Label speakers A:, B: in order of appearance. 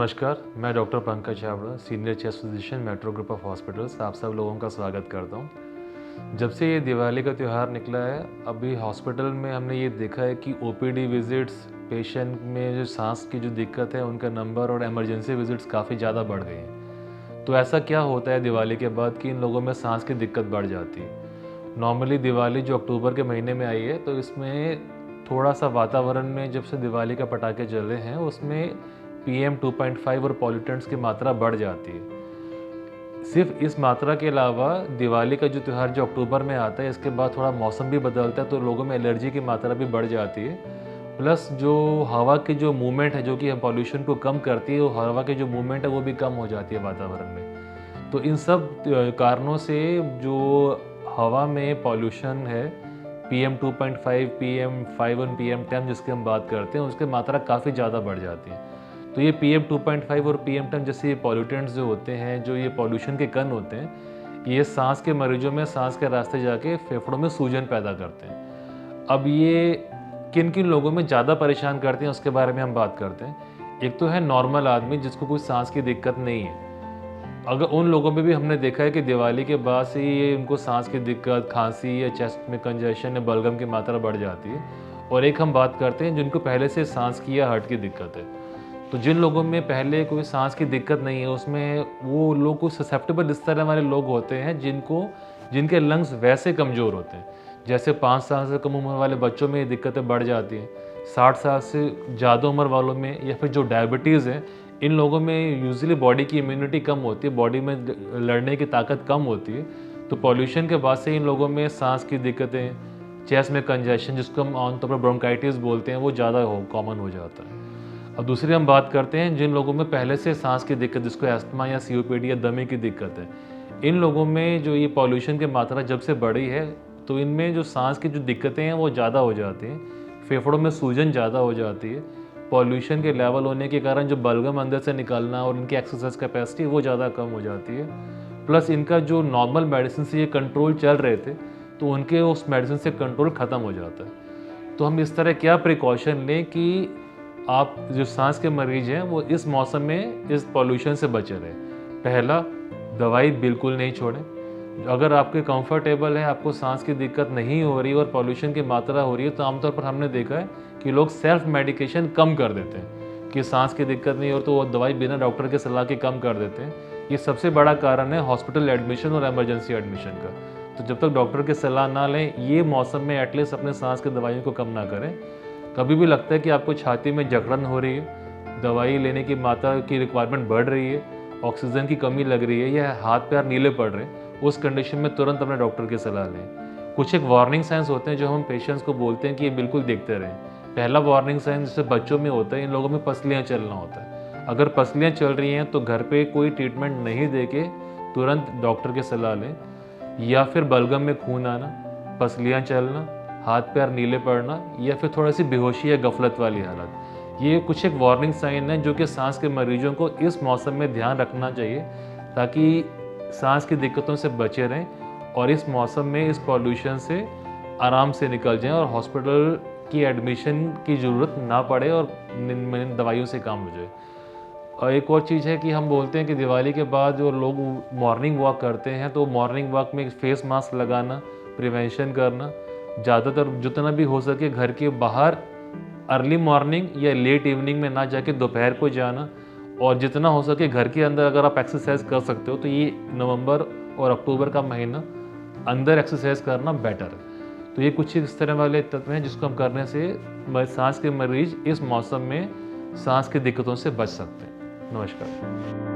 A: नमस्कार, मैं doctor Pankaj Chhabra, senior chest physician metro group of hospitals. आप सब लोगों का स्वागत करता हूं। जब से ये दिवाली का त्यौहार निकला है, अभी हॉस्पिटल में हमने ये देखा है कि ओपीडी विजिट्स, पेशेंट में जो सांस की जो दिक्कत है उनका नंबर और इमरजेंसी विजिट्स काफ़ी ज़्यादा बढ़ गई हैं। तो ऐसा क्या होता है दिवाली के बाद कि इन लोगों में सांस की दिक्कत बढ़ जाती है। नॉर्मली दिवाली जो अक्टूबर के महीने में आई है, तो इसमें थोड़ा सा वातावरण में जब से दिवाली का पटाखे चल रहे हैं उसमें PM 2.5 और पॉल्यूटेंट्स की मात्रा बढ़ जाती है। सिर्फ इस मात्रा के अलावा दिवाली का जो त्यौहार जो अक्टूबर में आता है, इसके बाद थोड़ा मौसम भी बदलता है तो लोगों में एलर्जी की मात्रा भी बढ़ जाती है। प्लस जो हवा की जो मूवमेंट है जो कि हम पॉल्यूशन को कम करती है, वो हवा की जो मूवमेंट है वो भी कम हो जाती है वातावरण में। तो इन सब कारणों से जो हवा में पॉल्यूशन है, PM 2.5, PM 5 और PM 10 जिसकी हम बात करते हैं, उसकी मात्रा काफ़ी ज़्यादा बढ़ जाती है। तो ये PM 2.5 और PM 10 जैसे पॉल्यूटेंट्स जो होते हैं, जो ये पॉल्यूशन के कण होते हैं, ये सांस के मरीजों में सांस के रास्ते जाके फेफड़ों में सूजन पैदा करते हैं। अब ये किन किन लोगों में ज़्यादा परेशान करते हैं उसके बारे में हम बात करते हैं। एक तो है नॉर्मल आदमी जिसको कोई सांस की दिक्कत नहीं है। अगर उन लोगों में भी हमने देखा है कि दिवाली के बाद से ये उनको सांस की दिक्कत, खांसी या चेस्ट में कंजेशन या बलगम की मात्रा बढ़ जाती है। और एक हम बात करते हैं जिनको पहले से सांस की या हार्ट की दिक्कत है। तो जिन लोगों में पहले कोई सांस की दिक्कत नहीं है, उसमें वो लोग को ससेप्टेबल इस तरह वाले लोग होते हैं जिनके लंग्स वैसे कमज़ोर होते हैं। जैसे 5 साल से कम उम्र वाले बच्चों में ये दिक्कतें बढ़ जाती हैं, 60 साल से ज़्यादा उम्र वालों में, या फिर जो डायबिटीज़ है, इन लोगों में यूजुअली बॉडी की इम्यूनिटी कम होती है, बॉडी में लड़ने की ताकत कम होती है। तो पॉल्यूशन के बाद से इन लोगों में सांस की दिक्कतें, चेस्ट में कंजेशन जिसको हम आमतौर पर ब्रोंकाइटिस बोलते हैं, वो ज़्यादा कॉमन हो जाता है। अब दूसरी हम बात करते हैं जिन लोगों में पहले से सांस की दिक्कत, जिसको एस्थमा या COPD या दमे की दिक्कत है, इन लोगों में जो ये पॉल्यूशन की मात्रा जब से बढ़ी है, तो इनमें जो सांस की जो दिक्कतें हैं वो ज़्यादा हो जाती हैं, फेफड़ों में सूजन ज़्यादा हो जाती है। पॉल्यूशन के लेवल होने के कारण जो बलगम अंदर से निकलना और इनकी एक्सरसाइज कैपेसिटी वो ज़्यादा कम हो जाती है। प्लस इनका जो नॉर्मल मेडिसिन से ये कंट्रोल चल रहे थे, तो उनके उस मेडिसिन से कंट्रोल ख़त्म हो जाता है। तो हम इस तरह क्या प्रिकॉशन लें कि आप जो सांस के मरीज हैं वो इस मौसम में इस पॉल्यूशन से बचे रहें। पहला, दवाई बिल्कुल नहीं छोड़ें। अगर आपके कंफर्टेबल है, आपको सांस की दिक्कत नहीं हो रही और पॉल्यूशन की मात्रा हो रही है, तो आमतौर पर हमने देखा है कि लोग सेल्फ मेडिकेशन कम कर देते हैं कि सांस की दिक्कत नहीं हो तो वो दवाई बिना डॉक्टर के सलाह के कम कर देते हैं। ये सबसे बड़ा कारण है हॉस्पिटल एडमिशन और एमरजेंसी एडमिशन का। तो जब तक डॉक्टर की सलाह ना लें, ये मौसम में एटलीस्ट अपने सांस की दवाइयों को कम ना करें। कभी भी लगता है कि आपको छाती में जकड़न हो रही है, दवाई लेने की मात्रा की रिक्वायरमेंट बढ़ रही है, ऑक्सीजन की कमी लग रही है या हाथ पैर नीले पड़ रहे हैं, उस कंडीशन में तुरंत अपने डॉक्टर की सलाह लें। कुछ एक वार्निंग साइंस होते हैं जो हम पेशेंट्स को बोलते हैं कि ये बिल्कुल देखते रहें। पहला वार्निंग साइन जैसे बच्चों में होता है, इन लोगों में पसलियाँ चलना होता है। अगर पसलियाँ चल रही हैं तो घर पे कोई ट्रीटमेंट नहीं देके तुरंत डॉक्टर की सलाह लें। या फिर बलगम में खून आना, पसलियाँ चलना, हाथ पैर नीले पड़ना या फिर थोड़ी सी बेहोशी या गफलत वाली हालत, ये कुछ एक वार्निंग साइन है जो कि सांस के मरीजों को इस मौसम में ध्यान रखना चाहिए ताकि सांस की दिक्कतों से बचे रहें और इस मौसम में इस पॉल्यूशन से आराम से निकल जाएं और हॉस्पिटल की एडमिशन की ज़रूरत ना पड़े और दवाइयों से काम हो जाए। और एक और चीज़ है कि हम बोलते हैं कि दिवाली के बाद जो लोग मॉर्निंग वॉक करते हैं, तो मॉर्निंग वॉक में फेस मास्क लगाना, प्रिवेंशन करना, ज़्यादातर जितना भी हो सके घर के बाहर अर्ली मॉर्निंग या लेट इवनिंग में ना जाके दोपहर को जाना, और जितना हो सके घर के अंदर अगर आप एक्सरसाइज कर सकते हो तो ये नवंबर और अक्टूबर का महीना अंदर एक्सरसाइज करना बेटर है। तो ये कुछ इस तरह वाले तत्व हैं जिसको हम करने से सांस के मरीज इस मौसम में सांस की दिक्कतों से बच सकते हैं। नमस्कार।